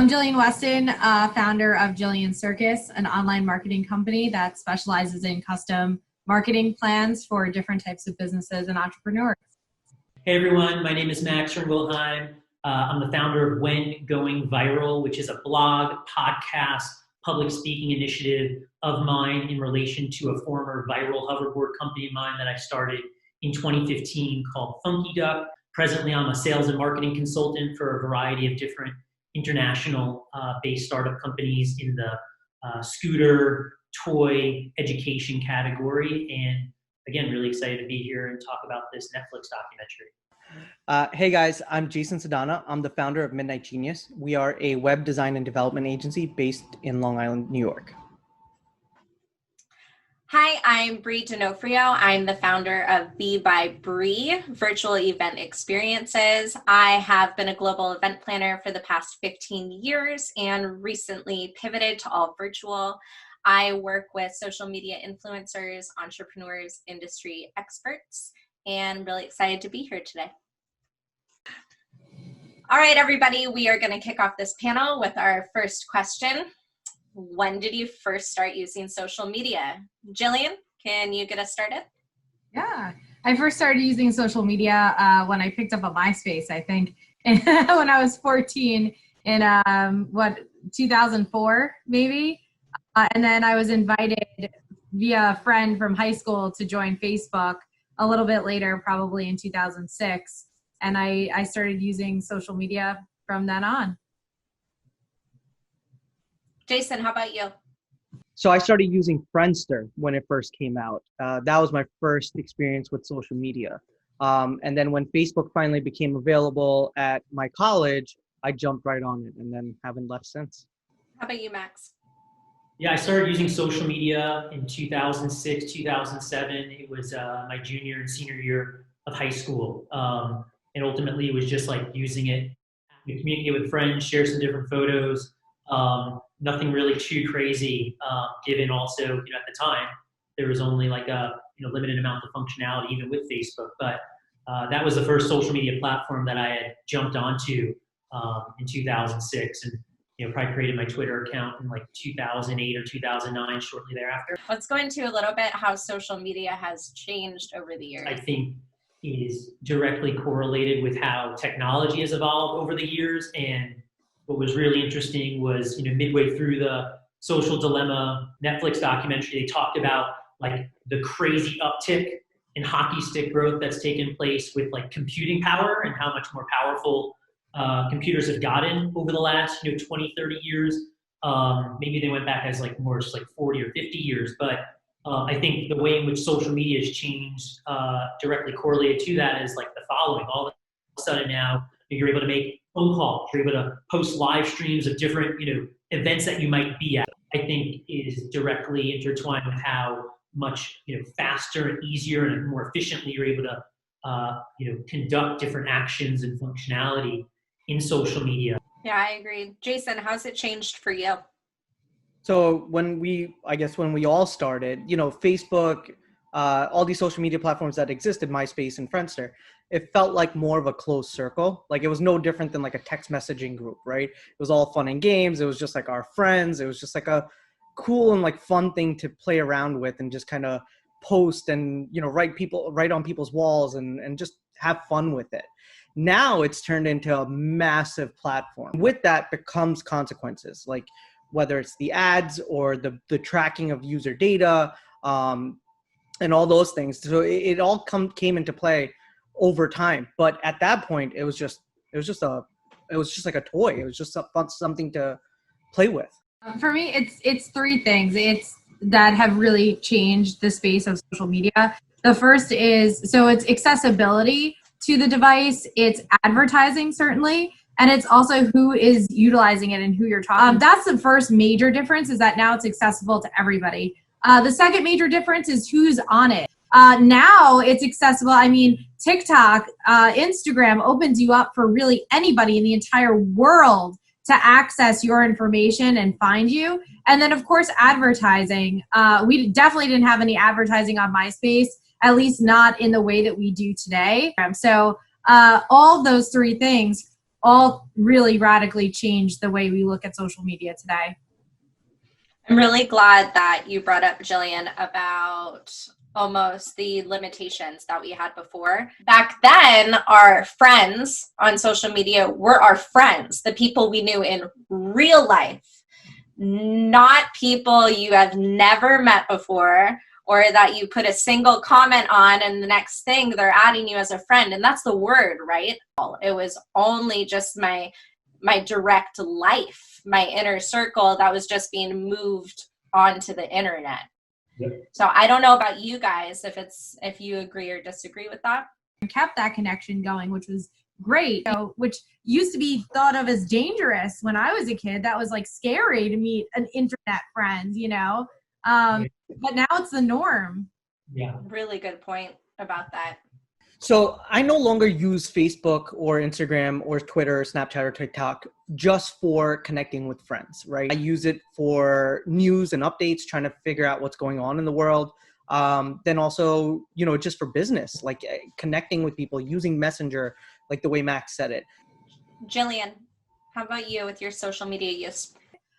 I'm Jillian Weston, founder of Jillian Circus, an online marketing company that specializes in custom marketing plans for different types of businesses and entrepreneurs. Hey everyone, my name is Max from Wilhelm. I'm the founder of When Going Viral, which is a blog, podcast, public speaking initiative of mine in relation to a former viral hoverboard company of mine that I started in 2015 called Funky Duck. Presently, I'm a sales and marketing consultant for a variety of different international based startup companies in the scooter, toy, education category. And again, really excited to be here and talk about this Netflix documentary. Hey guys, I'm Jason Sedana. I'm the founder of Midnight Genius. We are a web design and development agency based in Long Island, New York. Hi, I'm Bree D'Onofrio. I'm the founder of Be by Bree virtual event experiences. I have been a global event planner for the past 15 years and recently pivoted to all virtual. I work with social media influencers, entrepreneurs, industry experts, and I'm really excited to be here today. All right, everybody, we are going to kick off this panel with our first question. When did you first start using social media? Jillian, can you get us started? Yeah, I first started using social media when I picked up a MySpace, I think, when I was 14 in 2004, maybe. And then I was invited via a friend from high school to join Facebook a little bit later, probably in 2006. And I started using social media from then on. Jason, how about you? So I started using Friendster when it first came out. That was my first experience with social media. And then when Facebook finally became available at my college, I jumped right on it and then haven't left since. How about you, Max? Yeah, I started using social media in 2006, 2007. It was my junior and senior year of high school. And ultimately it was just like using it to communicate with friends, share some different photos. Nothing really too crazy, given also, at the time, there was only like a limited amount of functionality even with Facebook. But that was the first social media platform that I had jumped onto in 2006. And probably created my Twitter account in like 2008 or 2009, shortly thereafter. Let's go into a little bit how social media has changed over the years. I think is directly correlated with how technology has evolved over the years. And what was really interesting was, midway through the Social Dilemma Netflix documentary, they talked about like the crazy uptick in hockey stick growth that's taken place with like computing power and how much more powerful computers have gotten over the last 20, 30 years. Maybe they went back as like more just like 40 or 50 years, but I think the way in which social media has changed directly correlated to that is like the following. All of a sudden now you're able to make phone calls, you're able to post live streams of different events that you might be at. I think is directly intertwined with how much faster and easier and more efficiently you're able to conduct different actions and functionality in social media. Yeah, I agree. Jason, how's it changed for you? So when we all started, Facebook, all these social media platforms that existed, MySpace and Friendster, it felt like more of a closed circle. Like it was no different than like a text messaging group, right? It was all fun and games. It was just like our friends. It was just like a cool and like fun thing to play around with and just kind of post and, write on people's walls and just have fun with it. Now it's turned into a massive platform. With that becomes consequences, like whether it's the ads or the tracking of user data, and all those things. So it all came into play over time. But at that point, it was just like a toy. It was just something to play with. For me, it's three things that have really changed the space of social media. The first is, so it's accessibility to the device, it's advertising certainly, and it's also who is utilizing it and who you're talking. That's the first major difference, is that now it's accessible to everybody. The second major difference is who's on it. Now it's accessible. I mean, TikTok, Instagram opens you up for really anybody in the entire world to access your information and find you. And then of course, advertising. We definitely didn't have any advertising on MySpace, at least not in the way that we do today. So all of those three things all really radically changed the way we look at social media today. I'm really glad that you brought up, Jillian, about almost the limitations that we had before. Back then, our friends on social media were our friends, the people we knew in real life, not people you have never met before, or that you put a single comment on and the next thing they're adding you as a friend. And that's the word, right? It was only just my direct life, my inner circle that was just being moved onto the internet. Yep. So I don't know about you guys, if you agree or disagree with that. Kept that connection going, which was great, which used to be thought of as dangerous when I was a kid. That was like scary to meet an internet friend, but now it's the norm. Yeah. Really good point about that. So I no longer use Facebook or Instagram or Twitter or Snapchat or TikTok just for connecting with friends, right? I use it for news and updates, trying to figure out what's going on in the world. Then also, just for business, like connecting with people, using Messenger, like the way Max said it. Jillian, how about you with your social media use?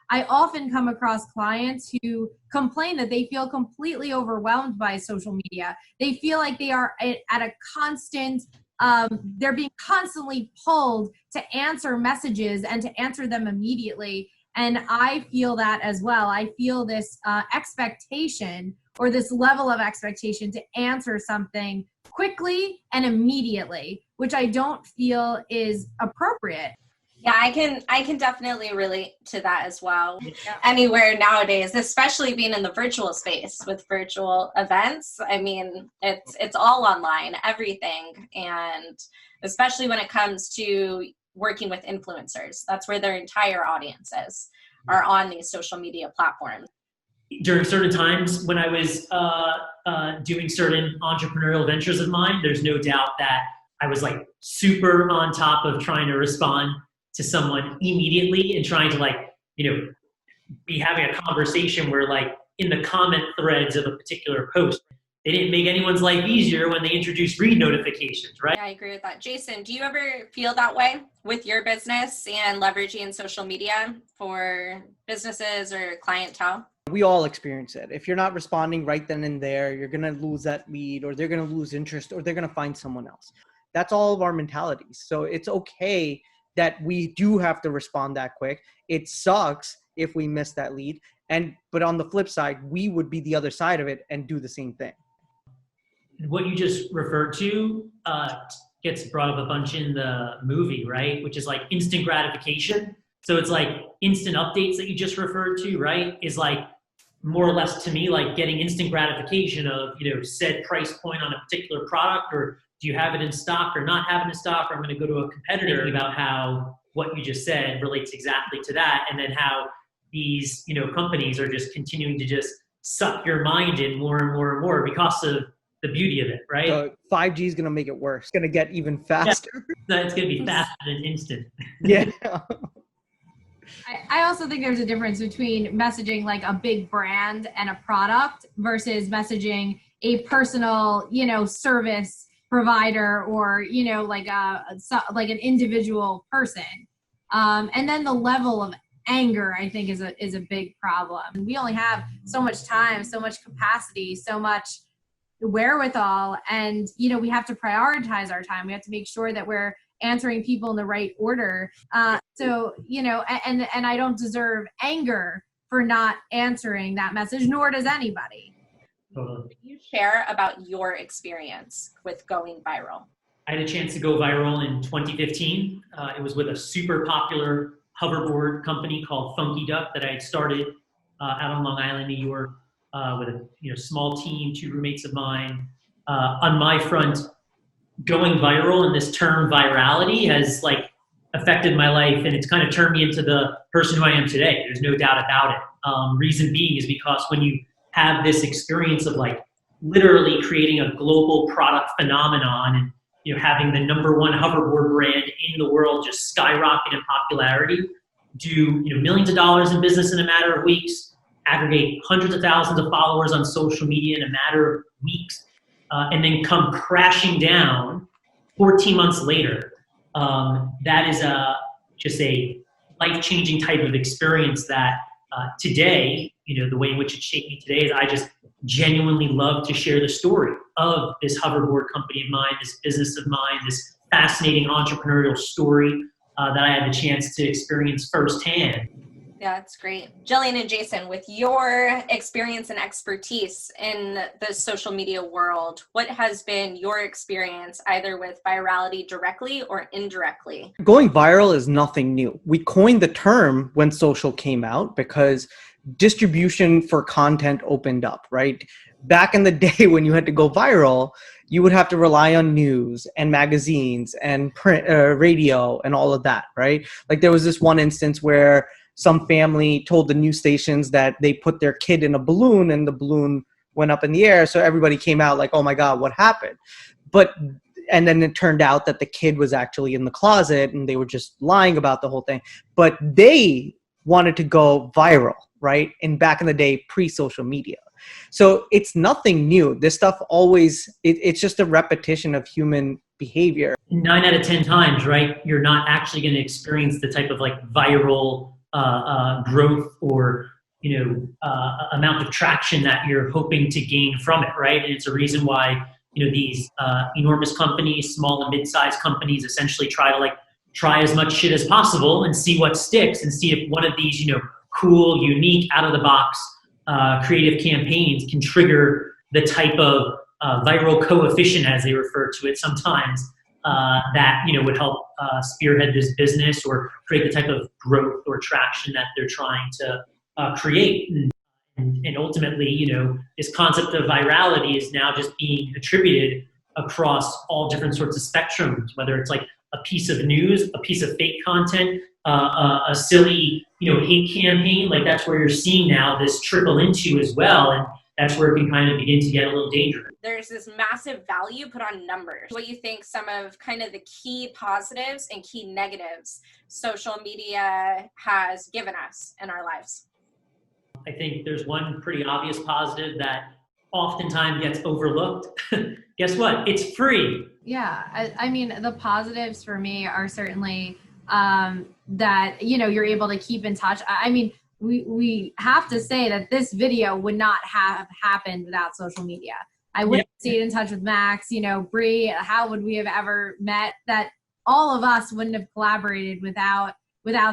I often come across clients who complain that they feel completely overwhelmed by social media. They feel like they are at a constant, they're being constantly pulled to answer messages and to answer them immediately. And I feel that as well. I feel this expectation or this level of expectation to answer something quickly and immediately, which I don't feel is appropriate. Yeah, I can definitely relate to that as well. Anywhere nowadays, especially being in the virtual space with virtual events. I mean, it's all online, everything. And especially when it comes to working with influencers, that's where their entire audiences are on these social media platforms. During certain times when I was doing certain entrepreneurial ventures of mine, there's no doubt that I was like super on top of trying to respond to someone immediately and trying to be having a conversation where like in the comment threads of a particular post, they didn't make anyone's life easier when they introduced read notifications, right? Yeah, I agree with that. Jason, do you ever feel that way with your business and leveraging social media for businesses or clientele? We all experience it. If you're not responding right then and there, you're going to lose that lead, or they're going to lose interest, or they're going to find someone else. That's all of our mentalities. So it's okay that we do have to respond that quick. It sucks if we miss that lead. But on the flip side, we would be the other side of it and do the same thing. What you just referred to gets brought up a bunch in the movie, right? Which is like instant gratification. So it's like instant updates that you just referred to, right? Is like more or less to me like getting instant gratification of, said price point on a particular product, or do you have it in stock or not have it in stock, or I'm going to go to a competitor. About how what you just said relates exactly to that, and then how these companies are just continuing to just suck your mind in more and more and more because of the beauty of it, right? So 5G is going to make it worse. It's going to get even faster. Yeah. It's going to be faster than instant. Yeah. I also think there's a difference between messaging like a big brand and a product versus messaging a personal, service provider or, like an individual person. And then the level of anger, I think, is a big problem. We only have so much time, so much capacity, so much wherewithal, and we have to prioritize our time. We have to make sure that we're answering people in the right order. And I don't deserve anger for not answering that message, nor does anybody. Totally. Can you share about your experience with going viral? I had a chance to go viral in 2015. It was with a super popular hoverboard company called Funky Duck that I had started out on Long Island, New York, with a small team, 2 roommates of mine. On my front, going viral and this term virality has like affected my life, and it's kind of turned me into the person who I am today. There's no doubt about it. Reason being is because when you have this experience of like literally creating a global product phenomenon and having the #1 hoverboard brand in the world just skyrocket in popularity, do millions of dollars in business in a matter of weeks, aggregate hundreds of thousands of followers on social media in a matter of weeks, and then come crashing down 14 months later that is just a life-changing type of experience that today, the way in which it shaped me today is I just genuinely love to share the story of this hoverboard company of mine, this business of mine, this fascinating entrepreneurial story that I had the chance to experience firsthand. Yeah, that's great. Jillian and Jason, with your experience and expertise in the social media world, what has been your experience either with virality directly or indirectly? Going viral is nothing new. We coined the term when social came out because distribution for content opened up, right? Back in the day when you had to go viral, you would have to rely on news and magazines and print, radio and all of that, right? Like there was this one instance where some family told the news stations that they put their kid in a balloon and the balloon went up in the air. So everybody came out like, oh my God, what happened? And then it turned out that the kid was actually in the closet and they were just lying about the whole thing. But they wanted to go viral, right? And back in the day, pre-social media. So it's nothing new. This stuff always, it's just a repetition of human behavior. 9 out of 10 times, right? You're not actually going to experience the type of like viral growth or amount of traction that you're hoping to gain from it, right? And it's a reason why these enormous companies, small and mid-sized companies, essentially try as much shit as possible and see what sticks, and see if one of these cool, unique, out of the box creative campaigns can trigger the type of viral coefficient, as they refer to it sometimes, that would help spearhead this business or create the type of growth or traction that they're trying to create. And ultimately, this concept of virality is now just being attributed across all different sorts of spectrums, whether it's like a piece of news, a piece of fake content, a silly hate campaign. Like that's where you're seeing now this trickle into as well. And that's where it can kind of begin to get a little dangerous. There's this massive value put on numbers. What you think some of kind of the key positives and key negatives social media has given us in our lives? I think there's one pretty obvious positive that oftentimes gets overlooked. Guess what? It's free. Yeah, I mean, the positives for me are certainly that, you're able to keep in touch. I mean, we have to say that this video would not have happened without social media. I wouldn't stay in touch with Max, Bree, how would we have ever met? That all of us wouldn't have collaborated without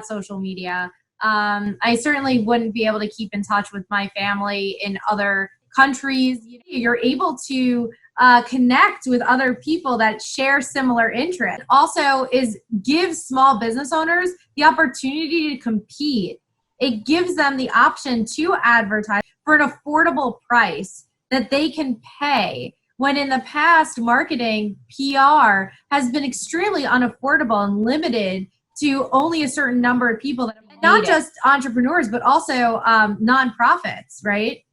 social media. I certainly wouldn't be able to keep in touch with my family in other countries. You're able to connect with other people that share similar interests. Also gives small business owners the opportunity to compete. It gives them the option to advertise for an affordable price that they can pay, when in the past, marketing, PR, has been extremely unaffordable and limited to only a certain number of people. That not just entrepreneurs, but also nonprofits, right?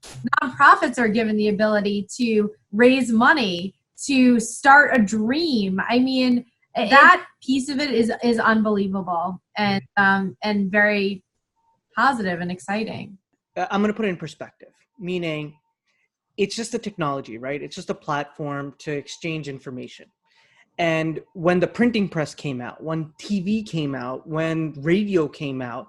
Nonprofits are given the ability to raise money, to start a dream. I mean, that piece of it is unbelievable and very positive and exciting. I'm going to put it in perspective, meaning it's just a technology, right? It's just a platform to exchange information. And when the printing press came out, when TV came out, when radio came out,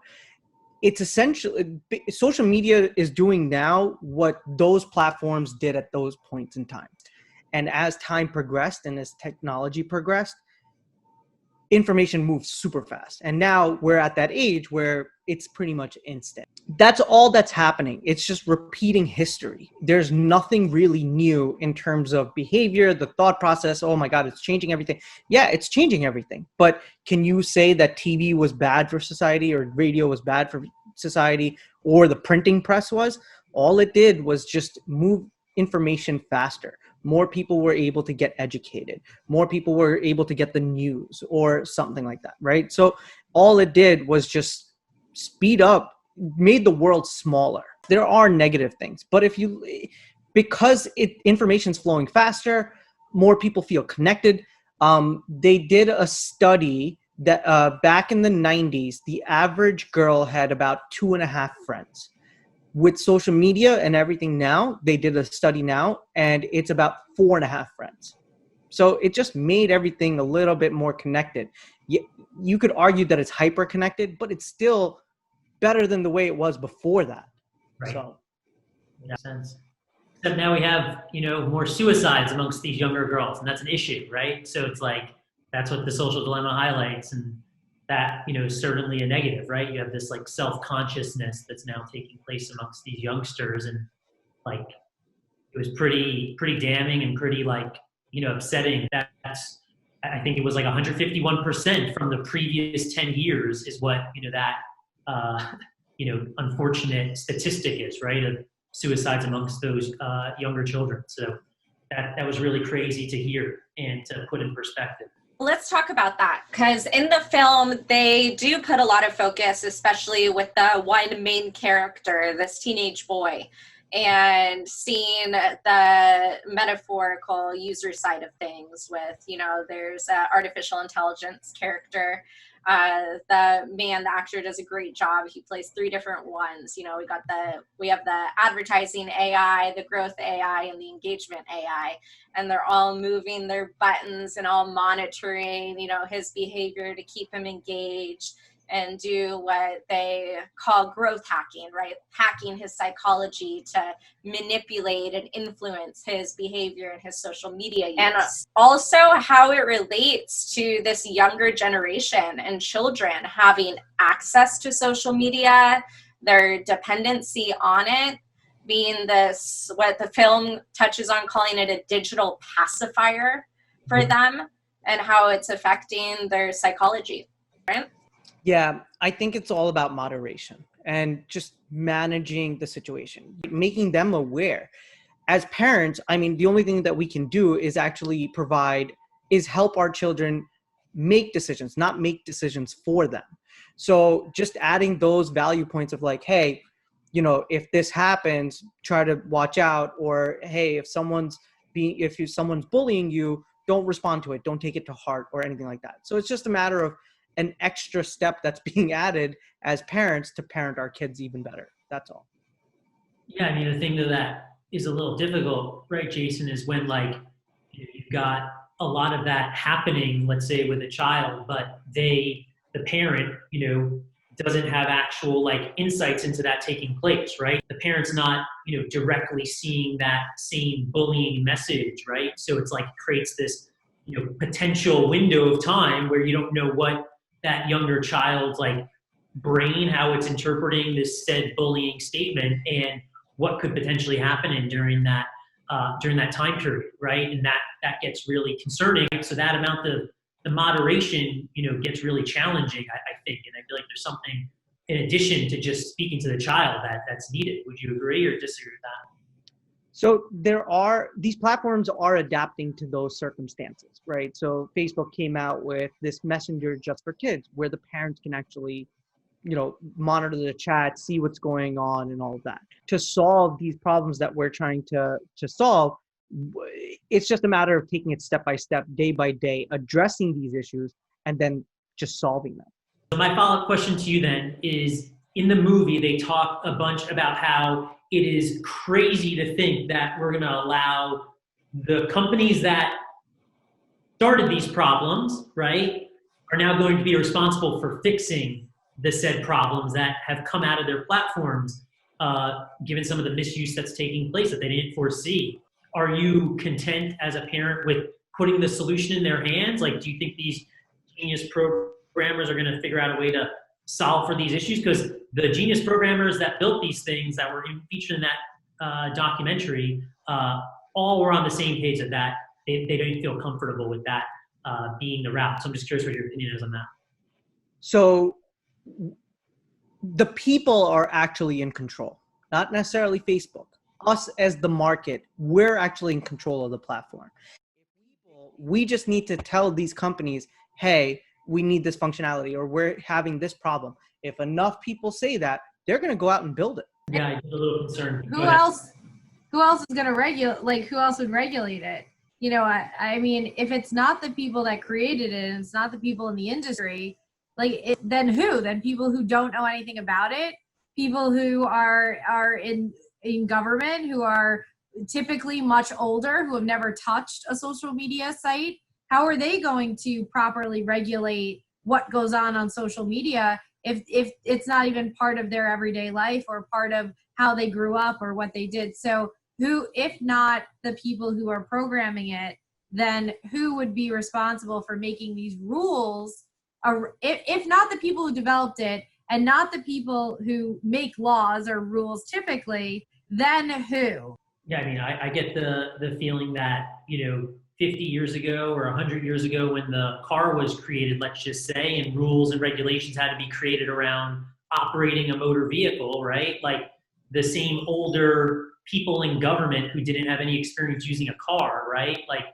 it's essentially, social media is doing now what those platforms did at those points in time. And as time progressed and as technology progressed, information moves super fast. And now we're at that age where it's pretty much instant. That's all that's happening. It's just repeating history. There's nothing really new in terms of behavior, the thought process. Oh my God, it's changing everything. Yeah, it's changing everything. But can you say that TV was bad for society or radio was bad for society or the printing press was? All it did was just move information faster. More people were able to get educated. More people were able to get the news or something like that, right? So all it did was just speed up, made the world smaller. There are negative things, but because information's flowing faster, more people feel connected. They did a study that back in the 90s, the average girl had about 2.5 friends. With social media and everything now, they did a study now, and it's about 4.5 friends. So it just made everything a little bit more connected. you could argue that it's hyper connected, but it's still better than the way it was before that. Right. So In that sense. Except now we have, more suicides amongst these younger girls, and that's an issue, right? So it's like, that's what the social dilemma highlights, and that, is certainly a negative, right? You have this like self-consciousness that's now taking place amongst these youngsters, and like, it was pretty damning and pretty like, upsetting. That's, I think it was like 151% from the previous 10 years is what, that, unfortunate statistic is, right? Of suicides amongst those younger children. So that was really crazy to hear and to put in perspective. Let's talk about that, because in the film, they do put a lot of focus, especially with the one main character, this teenage boy, and seeing the metaphorical user side of things with, there's an artificial intelligence character. The actor does a great job. He plays 3 different ones. We have the advertising AI, the growth AI, and the engagement AI, and they're all moving their buttons and all monitoring, his behavior to keep him engaged and do what they call growth hacking, right? Hacking his psychology to manipulate and influence his behavior and his social media use. And also how it relates to this younger generation and children having access to social media, their dependency on it, being this, what the film touches on, calling it a digital pacifier for them, and how it's affecting their psychology, right? yeah, I think it's all about moderation and just managing the situation, making them aware. As parents, I mean, the only thing that we can do is actually help our children make decisions, not make decisions for them. So just adding those value points of like, hey, if this happens, try to watch out, or hey, if someone's bullying you, don't respond to it, don't take it to heart or anything like that. So it's just a matter of an extra step that's being added as parents to parent our kids even better. That's all. Yeah, I mean, the thing that is a little difficult, right, Jason, is when like you've got a lot of that happening, let's say with a child, but the parent, doesn't have actual like insights into that taking place, right? The parent's not, directly seeing that same bullying message, right? So it's like creates this, potential window of time where you don't know what that younger child's like brain, how it's interpreting this said bullying statement, and what could potentially happen during that time period, right? And that gets really concerning. So that amount of the moderation, gets really challenging, I think. And I feel like there's something in addition to just speaking to the child that's needed. Would you agree or disagree with that? So these platforms are adapting to those circumstances, right? So Facebook came out with this Messenger just for kids, where the parents can actually, monitor the chat, see what's going on and all of that. To solve these problems that we're trying to solve, it's just a matter of taking it step by step, day by day, addressing these issues, and then just solving them. So my follow-up question to you then is, in the movie, they talk a bunch about how it is crazy to think that we're going to allow the companies that started these problems, right, are now going to be responsible for fixing the said problems that have come out of their platforms, given some of the misuse that's taking place that they didn't foresee. Are you content as a parent with putting the solution in their hands? Like, do you think these genius programmers are going to figure out a way to solve for these issues? Because the genius programmers that built these things that were featured in that documentary all were on the same page of that. They don't feel comfortable with that being the route. So I'm just curious what your opinion is on that. So the people are actually in control, not necessarily Facebook. Us as the market, we're actually in control of the platform. We just need to tell these companies, hey, we need this functionality, or we're having this problem. If enough people say that, they're going to go out and build it. Yeah, I'm a little concerned. Who else is going to regulate? Like, who else would regulate it? I mean, if it's not the people that created it, and it's not the people in the industry, then who? Then people who don't know anything about it, people who are in government, who are typically much older, who have never touched a social media site. How are they going to properly regulate what goes on social media if it's not even part of their everyday life or part of how they grew up or what they did. So who, if not the people who are programming it, then who would be responsible for making these rules? If not the people who developed it and not the people who make laws or rules typically, then who? Yeah, I mean, I get the feeling that, 50 years ago or 100 years ago when the car was created, let's just say, and rules and regulations had to be created around operating a motor vehicle, right? Like the same older people in government who didn't have any experience using a car, right? Like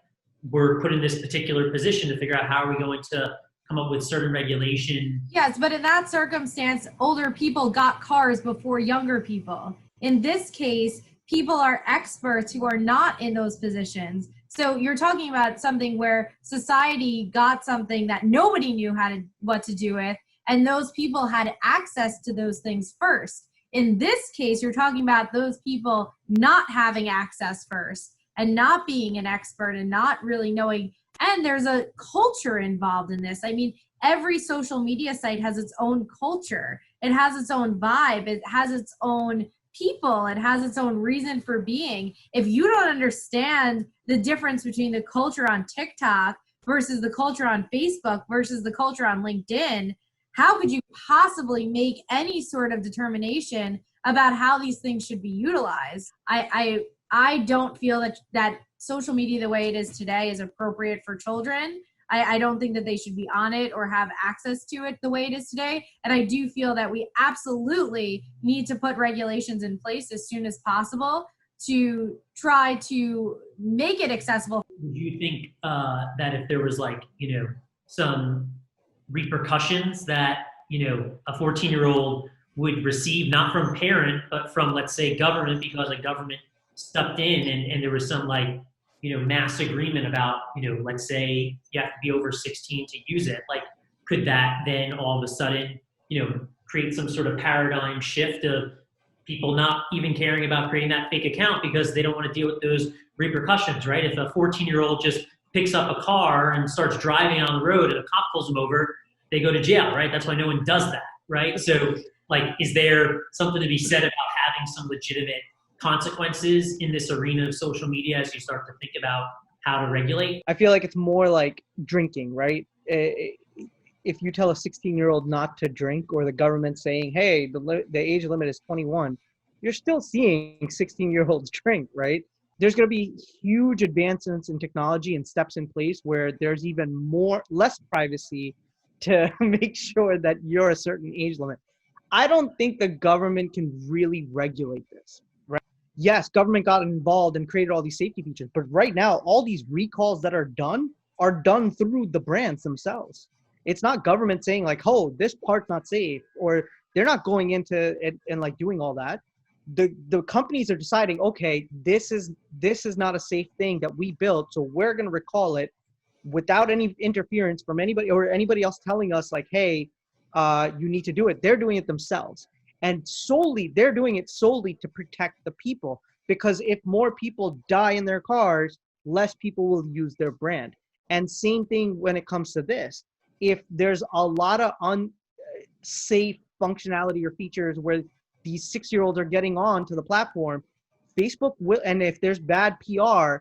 we're put in this particular position to figure out how are we going to come up with certain regulation. Yes, but in that circumstance, older people got cars before younger people. In this case, people are experts who are not in those positions. So you're talking about something where society got something that nobody knew what to do with, and those people had access to those things first. In this case, you're talking about those people not having access first and not being an expert and not really knowing. And there's a culture involved in this. I mean, every social media site has its own culture. It has its own vibe. It has its own people. It has its own reason for being. If you don't understand the difference between the culture on TikTok versus the culture on Facebook versus the culture on LinkedIn, how could you possibly make any sort of determination about how these things should be utilized? I don't feel that social media the way it is today is appropriate for children. I don't think that they should be on it or have access to it the way it is today. And I do feel that we absolutely need to put regulations in place as soon as possible to try to make it accessible. Would you think that if there was some repercussions that, a 14-year-old would receive, not from parent, but from, let's say, government, because a government stepped in and there was some mass agreement about, let's say you have to be over 16 to use it. Like, could that then all of a sudden, create some sort of paradigm shift of people not even caring about creating that fake account because they don't want to deal with those repercussions, right? If a 14-year-old just picks up a car and starts driving on the road and a cop pulls them over, they go to jail, right? That's why no one does that, right? So, is there something to be said about having some legitimate consequences in this arena of social media as you start to think about how to regulate? I feel like it's more like drinking, right? If you tell a 16-year-old not to drink, or the government saying, hey, the age limit is 21, you're still seeing 16-year-olds drink, right? There's going to be huge advancements in technology and steps in place where there's even less privacy to make sure that you're a certain age limit. I don't think the government can really regulate this. Yes, government got involved and created all these safety features, but right now, all these recalls that are done through the brands themselves. It's not government saying oh, this part's not safe, or they're not going into it and doing all that. The companies are deciding, okay, this is not a safe thing that we built, so we're going to recall it without any interference from anybody or anybody else telling us hey, you need to do it. They're doing it themselves. And they're doing it solely to protect the people, because if more people die in their cars, less people will use their brand. And same thing when it comes to this. If there's a lot of unsafe functionality or features where these 6-year-olds are getting on to the platform, Facebook will, and if there's bad PR,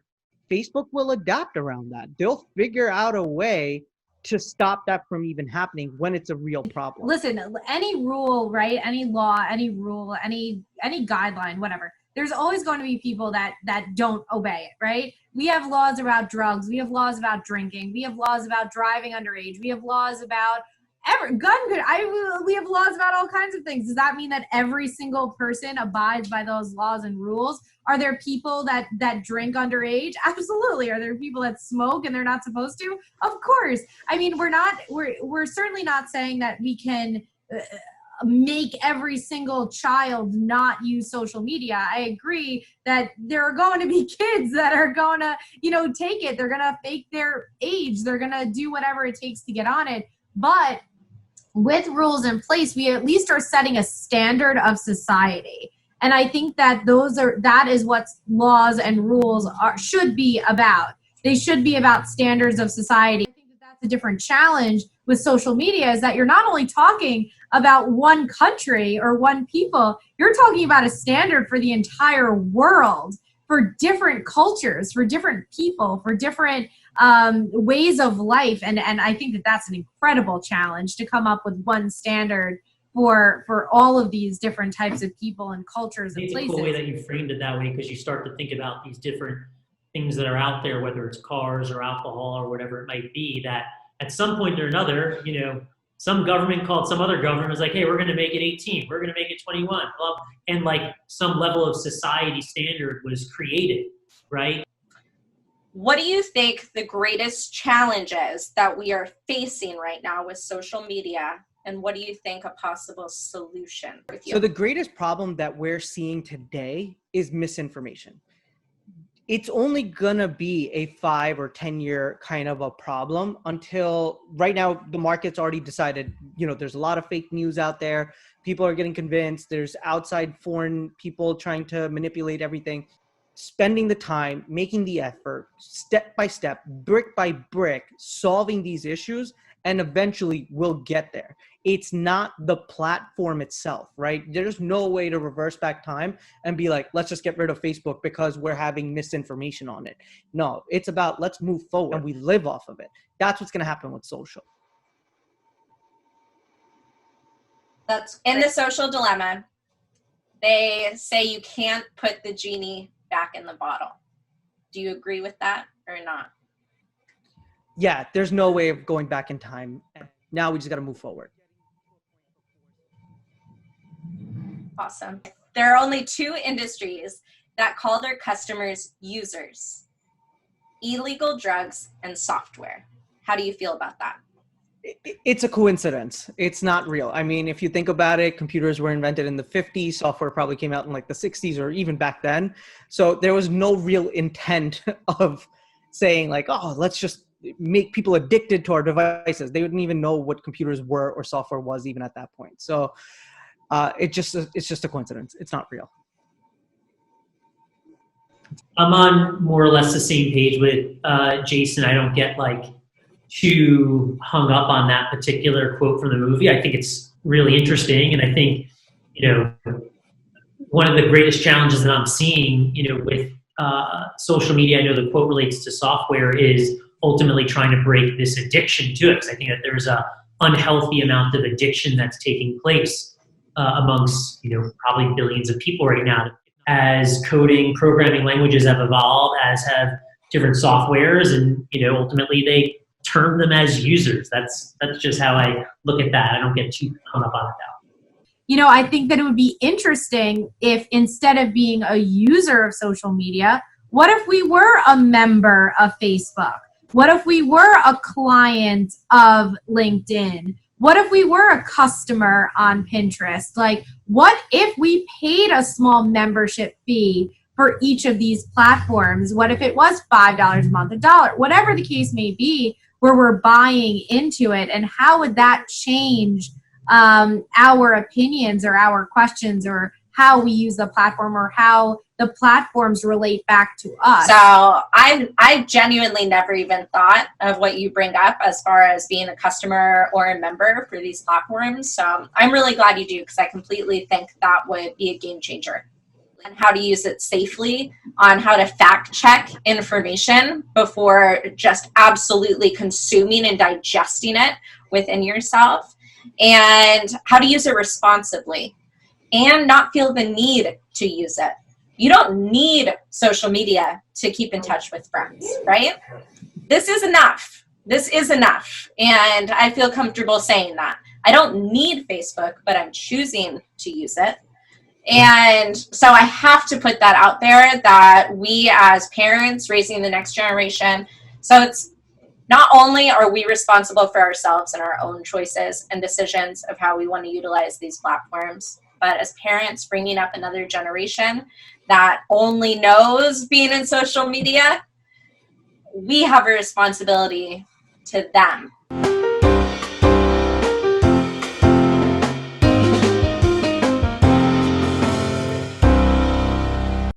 Facebook will adapt around that. They'll figure out a way to stop that from even happening when it's a real problem. Listen, any rule, right? Any law, any rule, any guideline, whatever. There's always going to be people that don't obey it, right? We have laws about drugs. We have laws about drinking. We have laws about driving underage. We have laws about we have laws about all kinds of things. Does that mean that every single person abides by those laws and rules? Are there people that drink underage? Absolutely. Are there people that smoke and they're not supposed to? Of course. I mean, we're certainly not saying that we can make every single child not use social media. I agree that there are going to be kids that are going to, take it. They're going to fake their age. They're going to do whatever it takes to get on it. But with rules in place, we at least are setting a standard of society. And I think that that is what laws and rules should be about. They should be about standards of society. I think that that's the different challenge with social media is that you're not only talking about one country or one people, you're talking about a standard for the entire world, for different cultures, for different people, for different ways of life. And I think that that's an incredible challenge to come up with one standard for all of these different types of people and cultures and It's places. a cool way that you framed it that way, because you start to think about these different things that are out there, whether it's cars or alcohol or whatever it might be, that at some point or another, you know, some government called some other government was like, hey, we're going to make it 18, we're going to make it 21, blah, and like some level of society standard was created, right? What do you think the greatest challenges that we are facing right now with social media, and what do you think a possible solution with you? So the greatest problem that we're seeing today is misinformation. It's only gonna be a 5 or 10 year kind of a problem until right now the market's already decided, you know, there's a lot of fake news out there. People are getting convinced. There's outside foreign people trying to manipulate everything. Spending the time, making the effort, step by step, brick by brick, solving these issues, and eventually we'll get there. It's not the platform itself, right? There's no way to reverse back time and be like, let's just get rid of Facebook because we're having misinformation on it. No, it's about let's move forward and we live off of it. That's what's going to happen with social. That's in the social dilemma. They say you can't put the genie back in the bottle. Do you agree with that or not? Yeah, there's no way of going back in time. Now we just got to move forward. Awesome. There are only 2 industries that call their customers users: illegal drugs and software. How do you feel about that? It's a coincidence. It's not real. I mean, if you think about it, computers were invented in the 50s. Software probably came out in like the 60s or even back then. So there was no real intent of saying like, oh, let's just make people addicted to our devices. They wouldn't even know what computers were or software was even at that point. So it's just a coincidence. It's not real. I'm on more or less the same page with Jason. I don't get like too hung up on that particular quote from the movie. I think it's really interesting. And I think, you know, one of the greatest challenges that I'm seeing, you know, with social media, I know the quote relates to software, is ultimately trying to break this addiction to it. Because I think that there's a unhealthy amount of addiction that's taking place amongst, you know, probably billions of people right now. As coding, programming languages have evolved, as have different softwares, and, you know, ultimately they term them as users. That's just how I look at that. I don't get too hung up on it now. You know, I think that it would be interesting if instead of being a user of social media, what if we were a member of Facebook? What if we were a client of LinkedIn? What if we were a customer on Pinterest? Like, what if we paid a small membership fee for each of these platforms? What if it was $5 a month, $1, whatever the case may be, where we're buying into it? And how would that change our opinions or our questions or how we use the platform or how the platforms relate back to us? So I genuinely never even thought of what you bring up as far as being a customer or a member for these platforms. So I'm really glad you do, because I completely think that would be a game changer. And how to use it safely, on how to fact check information before just absolutely consuming and digesting it within yourself, and how to use it responsibly and not feel the need to use it. You don't need social media to keep in touch with friends, right? This is enough. This is enough. And I feel comfortable saying that. I don't need Facebook, but I'm choosing to use it. And so I have to put that out there, that we as parents raising the next generation, so it's not only are we responsible for ourselves and our own choices and decisions of how we want to utilize these platforms, but as parents bringing up another generation that only knows being in social media, we have a responsibility to them